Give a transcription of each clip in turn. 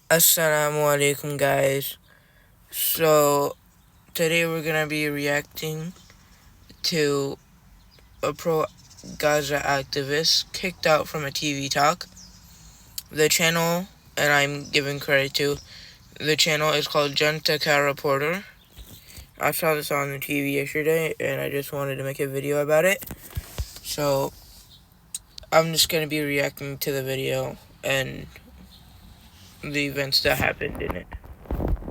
Assalamu alaikum, guys. So, today we're gonna be reacting to a pro-Gaza activist kicked out from a TV talk. The channel, and I'm giving credit to, the channel is called Jantaka Reporter. I saw this on the TV yesterday, and I just wanted to make a video about it. So, I'm just gonna be reacting to the video and the events that happened in it.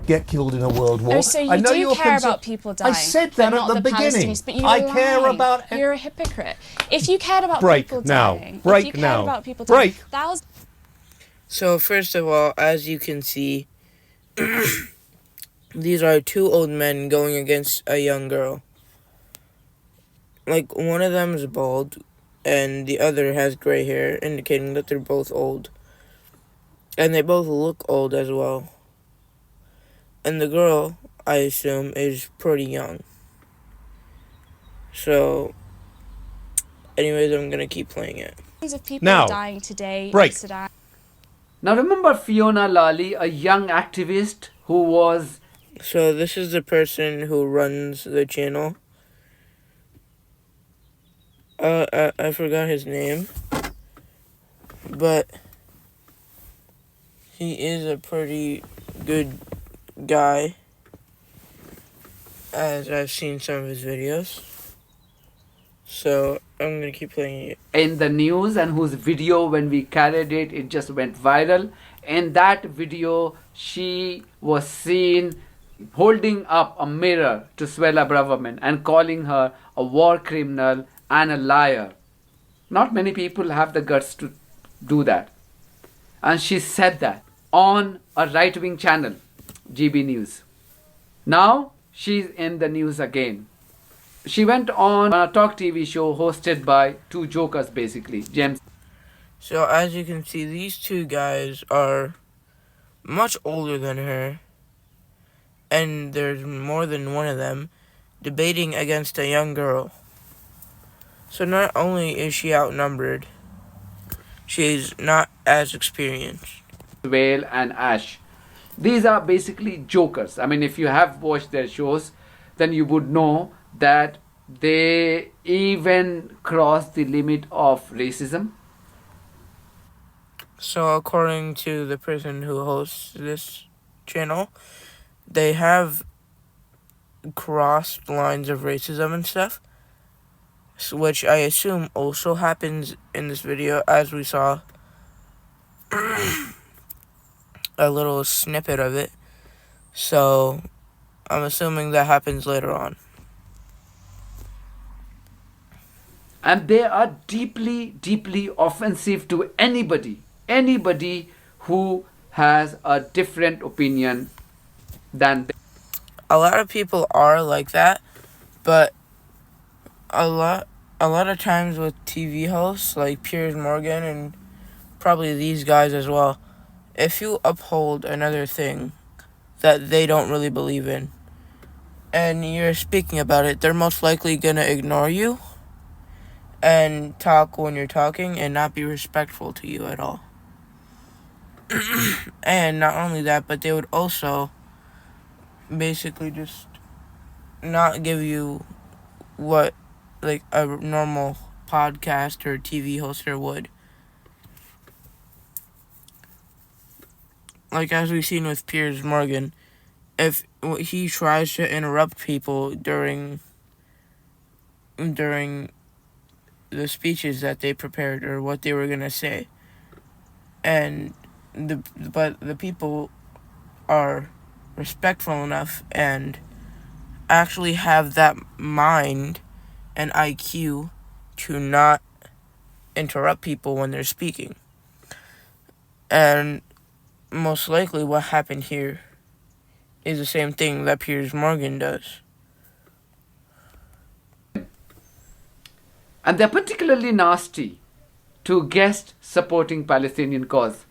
Get killed in a world war. Oh, so you do care about people dying. I said that but at the beginning. Palestinians, but you I care about. You're a hypocrite. If you cared about Break people now. dying, Break if you now. cared about people dying, Break. thousands. So first of all, as you can see, these are two old men going against a young girl. Like, one of them is bald, and the other has gray hair, indicating that they're both old. And they both look old as well. And the girl, I assume, is pretty young. So, anyways, I'm gonna keep playing it. Of people Now, are dying today break. in Sudan. Now remember Fiona Lally, a young activist who was... So this is the person who runs the channel. I forgot his name. But he is a pretty good guy, as I've seen some of his videos. So I'm gonna keep playing it. in the news, and whose video, when we carried it, it just went viral. In that video, she was seen holding up a mirror to Suella Braverman and calling her a war criminal and a liar. Not many people have the guts to do that. And she said that on a right-wing channel, GB News. Now she's in the news again. She went on a talk TV show hosted by two jokers, basically, James. So as you can see, these two guys are much older than her, and there's more than one of them debating against a young girl. So not only is she outnumbered, she's not as experienced. Whale and Ash. These are basically jokers. I mean, if you have watched their shows, then you would know that they even cross the limit of racism. So according to the person who hosts this channel, they have crossed lines of racism and stuff, which I assume also happens in this video, as we saw a little snippet of it. So I'm assuming that happens later on. And they are deeply, deeply offensive to anybody who has a different opinion than them. A lot of people are like that, but a lot of times with TV hosts like Piers Morgan and probably these guys as well, if you uphold another thing that they don't really believe in and you're speaking about it, they're most likely gonna ignore you and talk when you're talking and not be respectful to you at all. And not only that, but they would also basically just not give you what like a normal podcast or TV hoster would. Like as we've seen with Piers Morgan, if he tries to interrupt people during the speeches that they prepared or what they were gonna say, and but the people are respectful enough and actually have that mind and IQ to not interrupt people when they're speaking. And most likely what happened here is the same thing that Piers Morgan does. And they're particularly nasty to guests supporting Palestinian cause.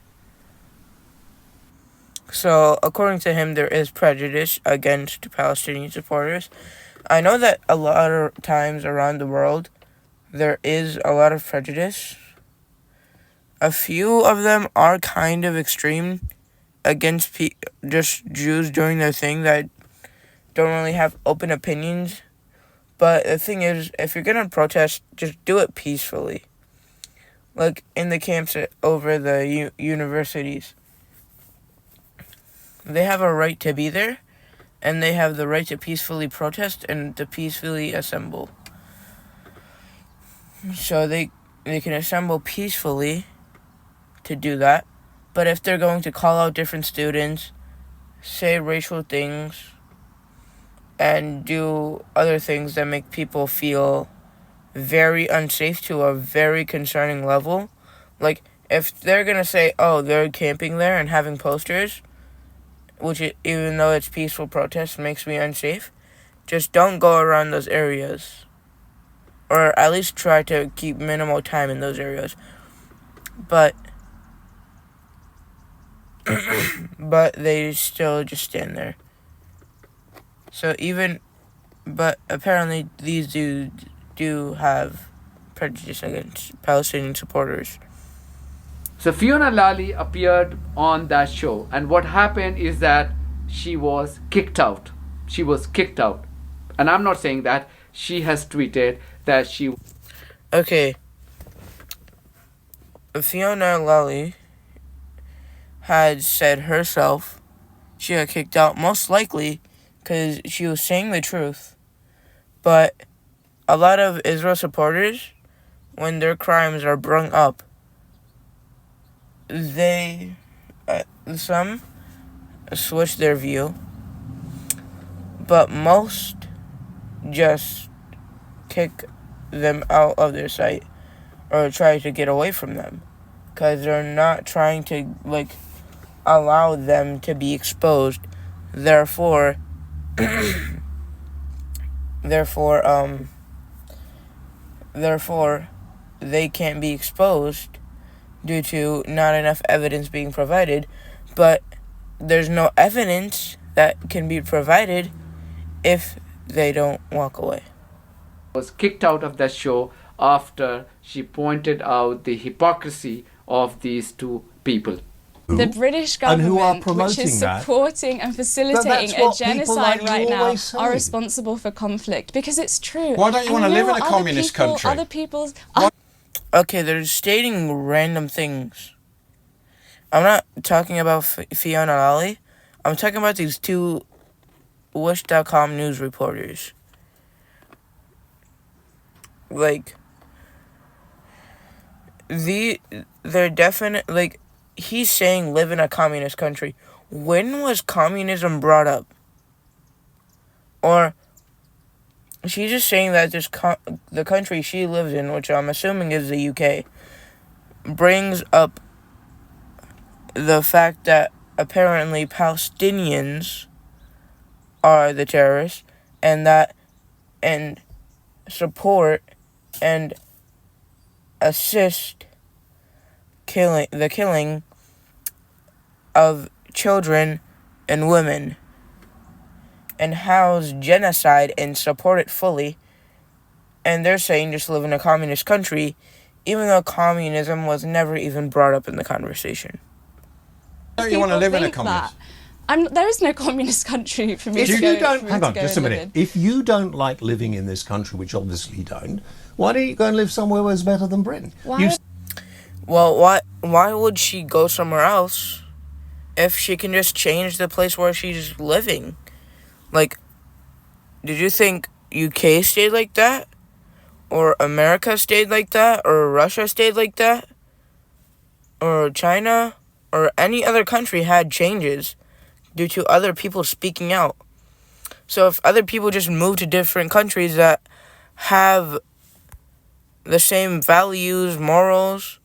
So, according to him, there is prejudice against Palestinian supporters. I know that a lot of times around the world, there is a lot of prejudice A few of them are kind of extreme against just Jews doing their thing that don't really have open opinions. But the thing is, if you're gonna protest, just do it peacefully. Like in the camps over the universities. They have a right to be there, and they have the right to peacefully protest and to peacefully assemble. So they can assemble peacefully to do that. But if they're going to call out different students, say racial things, and do other things that make people feel very unsafe to a very concerning level, like if they're gonna say, oh, they're camping there and having posters, which even though it's peaceful protest makes me unsafe, just don't go around those areas, or at least try to keep minimal time in those areas. But but they still just stand there. But apparently these dudes do have prejudice against Palestinian supporters. So Fiona Lally appeared on that show, and what happened is that she was kicked out. She was kicked out. And I'm not saying that. She has tweeted that she... Okay. Fiona Lally had said herself she got kicked out, most likely because she was saying the truth. But a lot of Israel supporters, when their crimes are brung up, some switch their view, but most just kick them out of their site or try to get away from them because they're not trying to allow them to be exposed. Therefore they can't be exposed due to not enough evidence being provided. But there's no evidence that can be provided if they don't walk away. Was kicked out of that show after she pointed out the hypocrisy of these two people. The British government, which is supporting and facilitating a genocide right now, are responsible for conflict, because it's true. Why don't you want to live in a communist country? Other people's... Okay, they're stating random things. I'm not talking about Fiona Lally. I'm talking about these two Wish.com news reporters. They're definitely, he's saying live in a communist country. When was communism brought up? Or she's just saying that the country she lives in, which I'm assuming is the UK, brings up the fact that apparently Palestinians are the terrorists, and support and assist the killing of children and women, and house genocide and support it fully. And they're saying just live in a communist country, even though communism was never even brought up in the conversation. Don't you want to live in a communist? There is no communist country for me If to you go. don't, for me hang to on, go just a and live minute. in. If you don't like living in this country, which obviously you don't, why don't you go and live somewhere where it's better than Britain? Well, why would she go somewhere else if she can just change the place where she's living? Did you think UK stayed like that? Or America stayed like that? Or Russia stayed like that? Or China? Or any other country had changes due to other people speaking out. So if other people just move to different countries that have the same values, morals,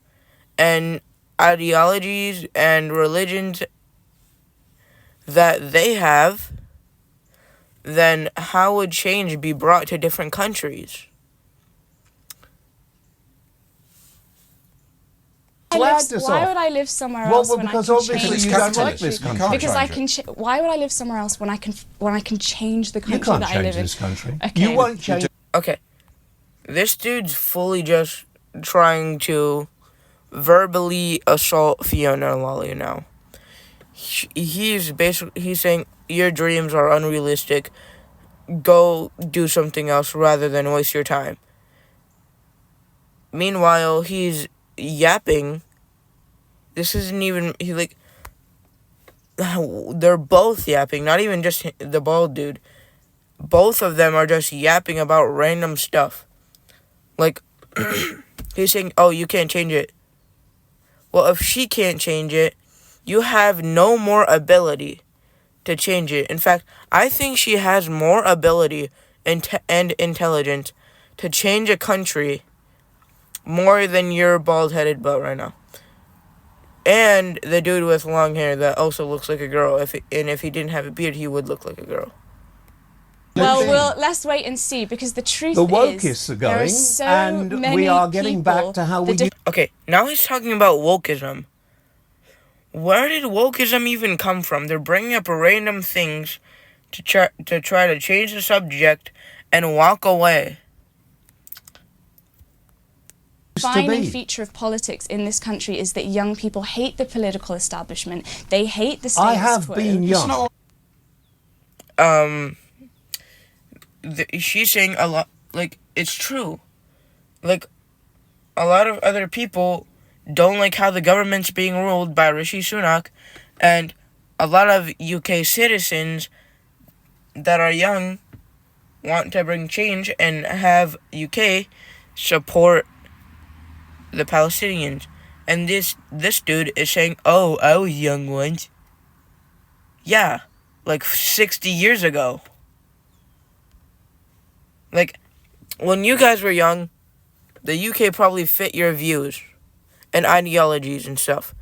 and ideologies and religions that they have, then how would change be brought to different countries? Why would I live somewhere else when I can obviously change you don't like this country. Because I can. Why would I live somewhere else when I can change the country you can't that I change live in? this country. Okay. You won't change. Okay, this dude's fully just trying to verbally assault Fiona Lolly now. He's saying your dreams are unrealistic. Go do something else rather than waste your time. Meanwhile, he's yapping. This isn't even they're both yapping, not even just the bald dude. Both of them are just yapping about random stuff. Like, he's saying, oh, you can't change it. Well, if she can't change it, you have no more ability to change it. In fact, I think she has more ability and intelligence to change a country more than your bald-headed butt right now. And the dude with long hair that also looks like a girl. If he didn't have a beard, he would look like a girl. Well, let's wait and see, because the truth the is, wokeists are going, so and we are getting back to how we... Okay, now he's talking about wokeism. Where did wokeism even come from? They're bringing up random things to try to change the subject and walk away. The defining feature of politics in this country is that young people hate the political establishment. They hate the status quo. I have been young. She's saying a lot, like, it's true. Like, a lot of other people don't like how the government's being ruled by Rishi Sunak, and a lot of UK citizens that are young want to bring change and have UK support the Palestinians. And this dude is saying, oh, I was young once. Yeah, like 60 years ago. Like, when you guys were young, the UK probably fit your views and ideologies and stuff.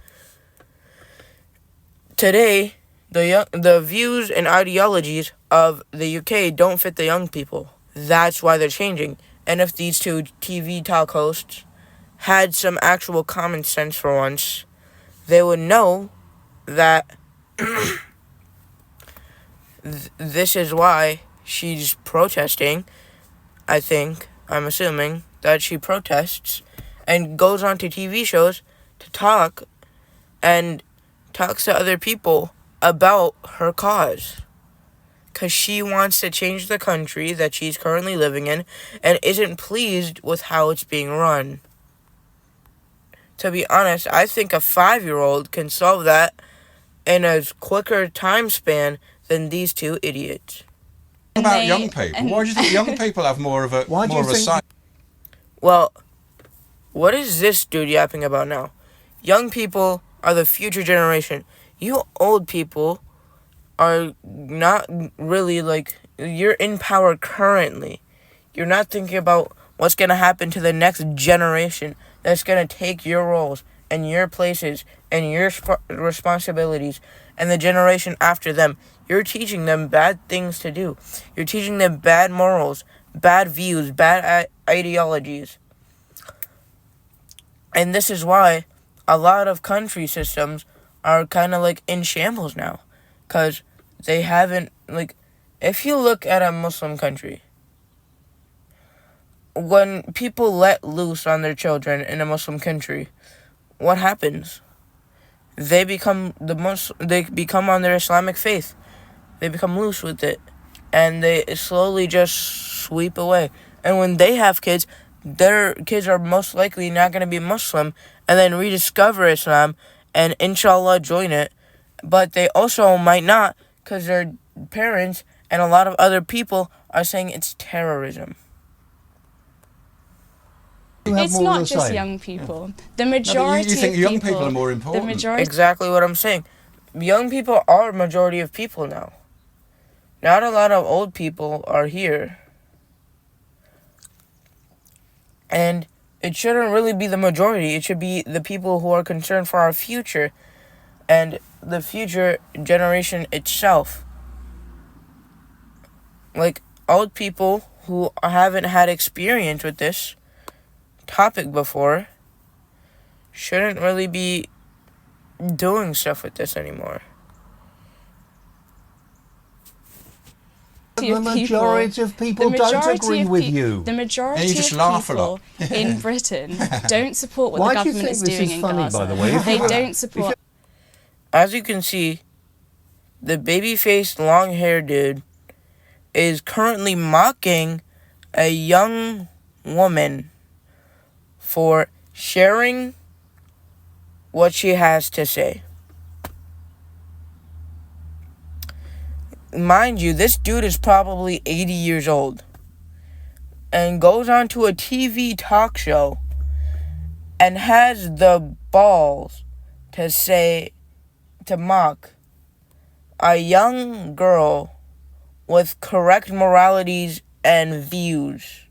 Today, the views and ideologies of the UK don't fit the young people. That's why they're changing. And if these two TV talk hosts had some actual common sense for once, they would know that this is why she's protesting. I'm assuming that she protests and goes on to TV shows to talk and talks to other people about her cause. Because she wants to change the country that she's currently living in and isn't pleased with how it's being run. To be honest, I think a 5-year-old can solve that in a quicker time span than these two idiots. About young people? Why do you think young people have more of a say? Well, what is this dude yapping about now? Young people are the future generation. You old people are not really, like, you're in power currently. You're not thinking about what's going to happen to the next generation that's going to take your roles and your places and your responsibilities and the generation after them. You're teaching them bad things to do. You're teaching them bad morals, bad views, bad ideologies. And this is why a lot of country systems are kind of like in shambles now. Because they haven't, like, if you look at a Muslim country, when people let loose on their children in a Muslim country, what happens? They become on their Islamic faith. They become loose with it, and they slowly just sweep away. And when they have kids, their kids are most likely not going to be Muslim and then rediscover Islam and inshallah join it. But they also might not, because their parents and a lot of other people are saying it's terrorism. It's not just young people. The majority you think of young people are more important? Exactly what I'm saying. Young people are a majority of people now. Not a lot of old people are here. And it shouldn't really be the majority. It should be the people who are concerned for our future and the future generation itself. Like, old people who haven't had experience with this topic before shouldn't really be doing stuff with this anymore. majority of people don't agree with you. The majority you just of laugh a people lot. in Britain don't support what the government is doing in Gaza. By the way? They don't support. As you can see, the baby-faced, long-haired dude is currently mocking a young woman for sharing what she has to say. Mind you, this dude is probably 80 years old and goes on to a TV talk show and has the balls to mock a young girl with correct moralities and views.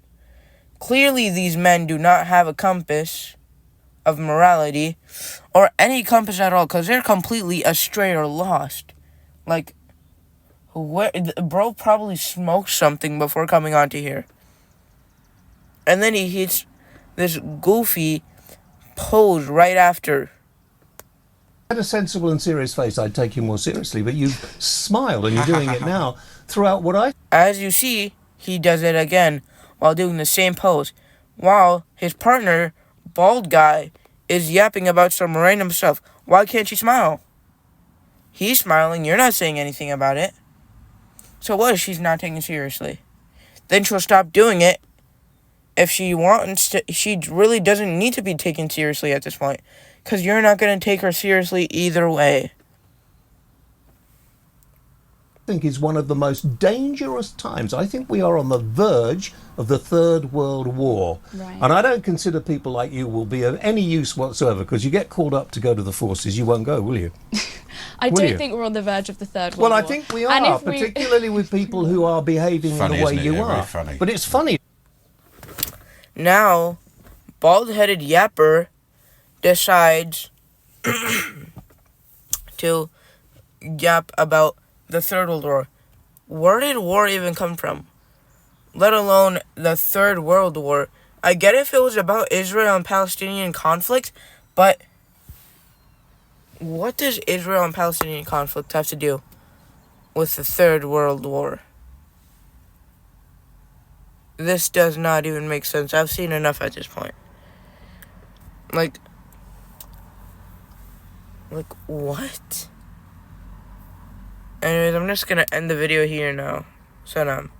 Clearly, these men do not have a compass of morality or any compass at all, because they're completely astray or lost. Like, bro probably smoked something before coming onto here. And then he hits this goofy pose right after. Had a sensible and serious face, I'd take you more seriously, but you've smiled and you're doing it now throughout what I... As you see, he does it again while doing the same pose, while his partner, bald guy, is yapping about some random stuff. Why can't you smile? He's smiling, you're not saying anything about it. So what if she's not taken seriously? Then she'll stop doing it. If she wants to, she really doesn't need to be taken seriously at this point, because you're not going to take her seriously either way. I think is one of the most dangerous times. I think we are on the verge of the Third World War. Right. And I don't consider people like you will be of any use whatsoever, because you get called up to go to the forces, you won't go, will you? I don't think we're on the verge of the Third World War. Well, I think we are, particularly with people who are behaving in the way you are. Funny. But it's funny. Now, bald-headed yapper decides to yap about the Third World War. Where did war even come from? Let alone the Third World War. I get if it was about Israel and Palestinian conflict, but what does Israel and Palestinian conflict have to do with the Third World War? This does not even make sense. I've seen enough at this point. Like what? Anyways, I'm just gonna end the video here now. Salam.